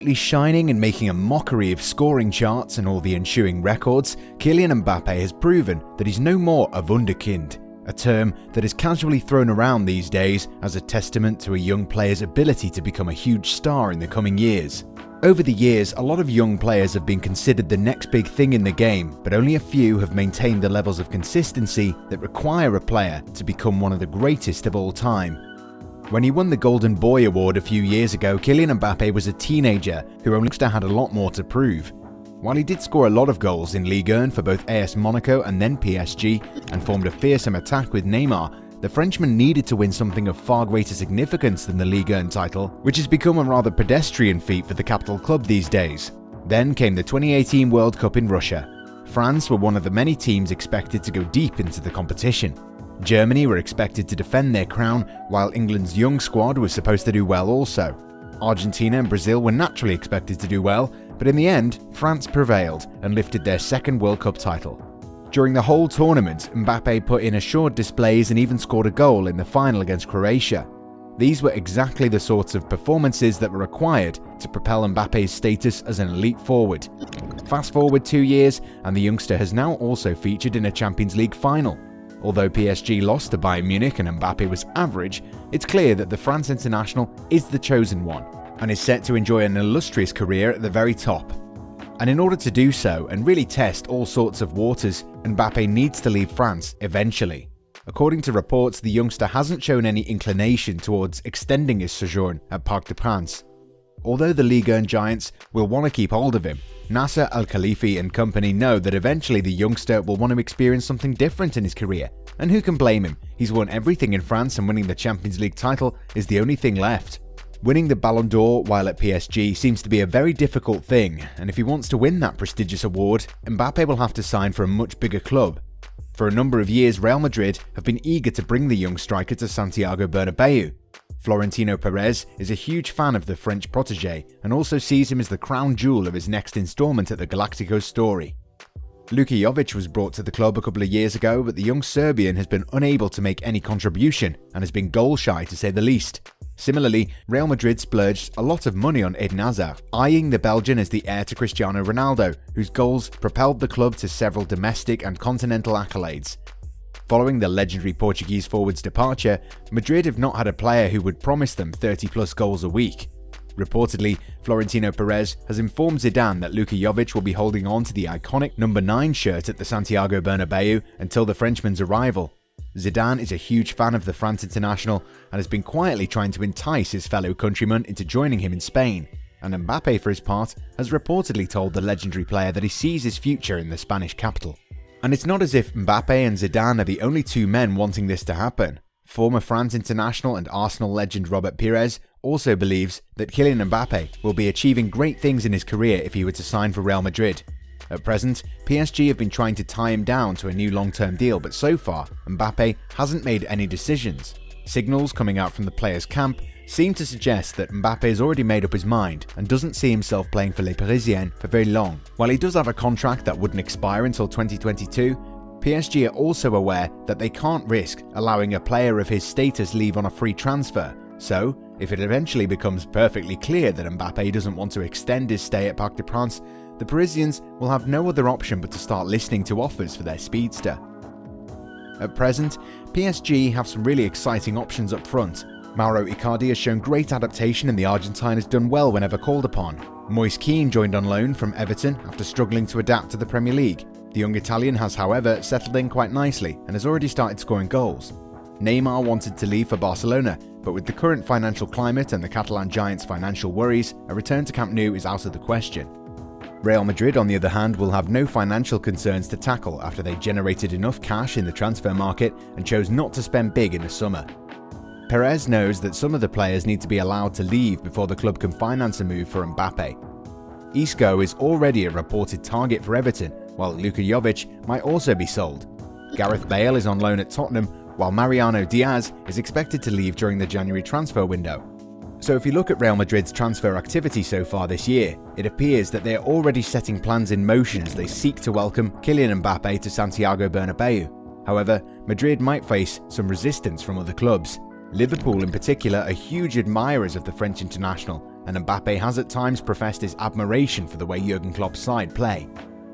Shining and making a mockery of scoring charts and all the ensuing records, Kylian Mbappe has proven that he's no more a wunderkind, a term that is casually thrown around these days as a testament to a young player's ability to become a huge star in the coming years. Over the years, a lot of young players have been considered the next big thing in the game, but only a few have maintained the levels of consistency that require a player to become one of the greatest of all time. When he won the Golden Boy Award a few years ago, Kylian Mbappe was a teenager who only had a lot more to prove. While he did score a lot of goals in Ligue 1 for both AS Monaco and then PSG, and formed a fearsome attack with Neymar, the Frenchman needed to win something of far greater significance than the Ligue 1 title, which has become a rather pedestrian feat for the capital club these days. Then came the 2018 World Cup in Russia. France were one of the many teams expected to go deep into the competition. Germany were expected to defend their crown, while England's young squad was supposed to do well also. Argentina and Brazil were naturally expected to do well, but in the end, France prevailed and lifted their second World Cup title. During the whole tournament, Mbappe put in assured displays and even scored a goal in the final against Croatia. These were exactly the sorts of performances that were required to propel Mbappe's status as an elite forward. Fast forward 2 years, and the youngster has now also featured in a Champions League final. Although PSG lost to Bayern Munich and Mbappe was average, it's clear that the France international is the chosen one, and is set to enjoy an illustrious career at the very top. And in order to do so, and really test all sorts of waters, Mbappe needs to leave France eventually. According to reports, the youngster hasn't shown any inclination towards extending his sojourn at Parc des Princes. Although the Ligue 1 giants will want to keep hold of him, Nasser Al Khelaifi and company know that eventually the youngster will want to experience something different in his career. And who can blame him? He's won everything in France, and winning the Champions League title is the only thing left. Winning the Ballon d'Or while at PSG seems to be a very difficult thing, and if he wants to win that prestigious award, Mbappe will have to sign for a much bigger club. For a number of years, Real Madrid have been eager to bring the young striker to Santiago Bernabeu. Florentino Perez is a huge fan of the French protégé and also sees him as the crown jewel of his next installment at the Galacticos story. Luka Jovic was brought to the club a couple of years ago, but the young Serbian has been unable to make any contribution and has been goal-shy to say the least. Similarly, Real Madrid splurged a lot of money on Eden Hazard, eyeing the Belgian as the heir to Cristiano Ronaldo, whose goals propelled the club to several domestic and continental accolades. Following the legendary Portuguese forward's departure, Madrid have not had a player who would promise them 30-plus goals a week. Reportedly, Florentino Perez has informed Zidane that Luka Jovic will be holding on to the iconic number 9 shirt at the Santiago Bernabeu until the Frenchman's arrival. Zidane is a huge fan of the France international and has been quietly trying to entice his fellow countrymen into joining him in Spain, and Mbappe for his part has reportedly told the legendary player that he sees his future in the Spanish capital. And it's not as if Mbappe and Zidane are the only two men wanting this to happen. Former France international and Arsenal legend Robert Pires also believes that Kylian Mbappe will be achieving great things in his career if he were to sign for Real Madrid. At present, PSG have been trying to tie him down to a new long-term deal, but so far, Mbappe hasn't made any decisions. Signals coming out from the players' camp seem to suggest that Mbappe has already made up his mind and doesn't see himself playing for Les Parisiens for very long. While he does have a contract that wouldn't expire until 2022, PSG are also aware that they can't risk allowing a player of his status leave on a free transfer. So, if it eventually becomes perfectly clear that Mbappe doesn't want to extend his stay at Parc des Princes, the Parisians will have no other option but to start listening to offers for their speedster. At present, PSG have some really exciting options up front. Mauro Icardi has shown great adaptation and the Argentine has done well whenever called upon. Moise Kean joined on loan from Everton after struggling to adapt to the Premier League. The young Italian has, however, settled in quite nicely and has already started scoring goals. Neymar wanted to leave for Barcelona, but with the current financial climate and the Catalan Giants' financial worries, a return to Camp Nou is out of the question. Real Madrid, on the other hand, will have no financial concerns to tackle after they generated enough cash in the transfer market and chose not to spend big in the summer. Perez knows that some of the players need to be allowed to leave before the club can finance a move for Mbappe. Isco is already a reported target for Everton, while Luka Jovic might also be sold. Gareth Bale is on loan at Tottenham, while Mariano Diaz is expected to leave during the January transfer window. So if you look at Real Madrid's transfer activity so far this year, it appears that they are already setting plans in motion as they seek to welcome Kylian Mbappe to Santiago Bernabeu. However, Madrid might face some resistance from other clubs. Liverpool in particular are huge admirers of the French international, and Mbappe has at times professed his admiration for the way Jurgen Klopp's side play.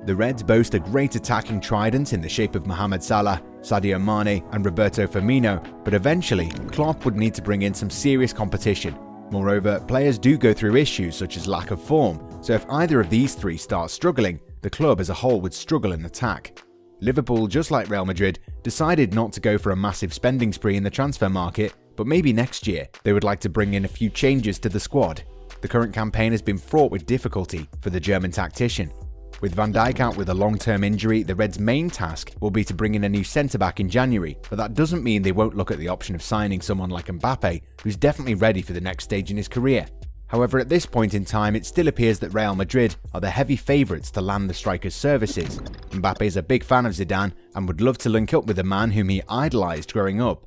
The Reds boast a great attacking trident in the shape of Mohamed Salah, Sadio Mane and Roberto Firmino, but eventually Klopp would need to bring in some serious competition. Moreover, players do go through issues such as lack of form, so if either of these three start struggling, the club as a whole would struggle in attack. Liverpool, just like Real Madrid, decided not to go for a massive spending spree in the transfer market, but maybe next year they would like to bring in a few changes to the squad. The current campaign has been fraught with difficulty for the German tactician. With Van Dijk out with a long-term injury, the Reds' main task will be to bring in a new centre-back in January, but that doesn't mean they won't look at the option of signing someone like Mbappe, who's definitely ready for the next stage in his career. However, at this point in time, it still appears that Real Madrid are the heavy favourites to land the striker's services. Mbappe is a big fan of Zidane and would love to link up with the man whom he idolised growing up.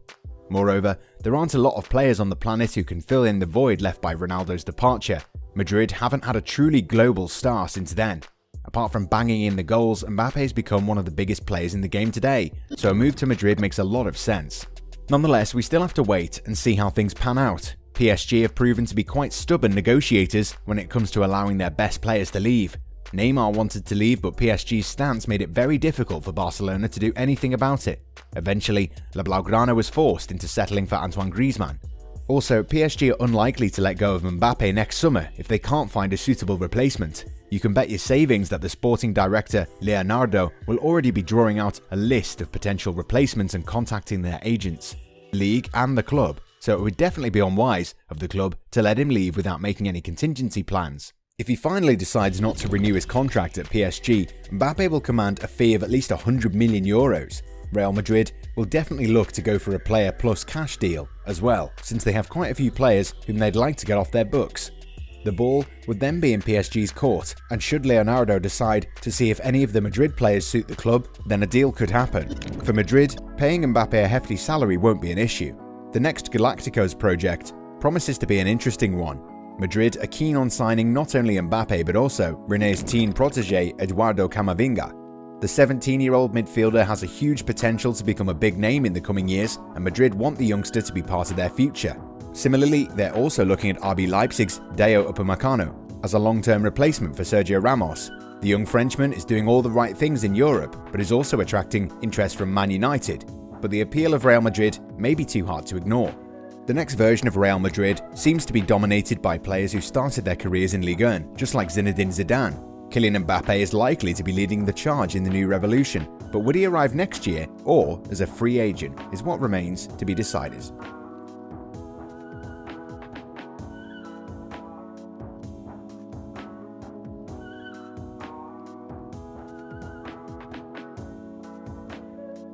Moreover, there aren't a lot of players on the planet who can fill in the void left by Ronaldo's departure. Madrid haven't had a truly global star since then. Apart from banging in the goals, Mbappe has become one of the biggest players in the game today, so a move to Madrid makes a lot of sense. Nonetheless, we still have to wait and see how things pan out. PSG have proven to be quite stubborn negotiators when it comes to allowing their best players to leave. Neymar wanted to leave, but PSG's stance made it very difficult for Barcelona to do anything about it. Eventually, La Blaugrana was forced into settling for Antoine Griezmann. Also, PSG are unlikely to let go of Mbappe next summer if they can't find a suitable replacement. You can bet your savings that the sporting director, Leonardo, will already be drawing out a list of potential replacements and contacting their agents, league and the club, so it would definitely be unwise of the club to let him leave without making any contingency plans. If he finally decides not to renew his contract at PSG, Mbappe will command a fee of at least €100 million. Real Madrid will definitely look to go for a player plus cash deal as well, since they have quite a few players whom they'd like to get off their books. The ball would then be in PSG's court, and should Leonardo decide to see if any of the Madrid players suit the club, then a deal could happen. For Madrid, paying Mbappe a hefty salary won't be an issue. The next Galacticos project promises to be an interesting one. Madrid are keen on signing not only Mbappe but also René's teen protege Eduardo Camavinga. The 17-year-old midfielder has a huge potential to become a big name in the coming years, and Madrid want the youngster to be part of their future. Similarly, they're also looking at RB Leipzig's Dayot Upamecano as a long-term replacement for Sergio Ramos. The young Frenchman is doing all the right things in Europe, but is also attracting interest from Man United. But the appeal of Real Madrid may be too hard to ignore. The next version of Real Madrid seems to be dominated by players who started their careers in Ligue 1, just like Zinedine Zidane. Kylian Mbappe is likely to be leading the charge in the new revolution, but would he arrive next year or as a free agent is what remains to be decided.